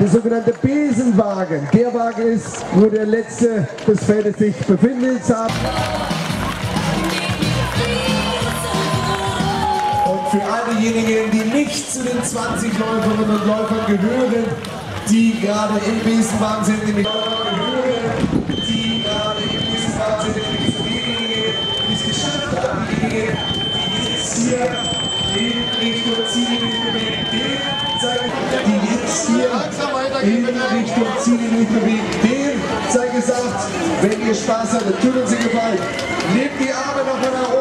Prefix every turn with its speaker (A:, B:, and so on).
A: Der sogenannte Besenwagen, der Wagen ist, wo der letzte des Feldes sich befindet. Und für all diejenigen, die nicht zu den 20 Läuferinnen und Läufern gehören, die gerade im Besenwagen sind, nämlich diejenigen, die es geschafft haben, diejenigen, die jetzt hier in Richtung Ziel bewegen, die jetzt hier in Richtung Ziel bewegen, dem sei gesagt, wenn ihr Spaß hattet, tut uns einen Gefallen, nehmt die Arme noch mal nach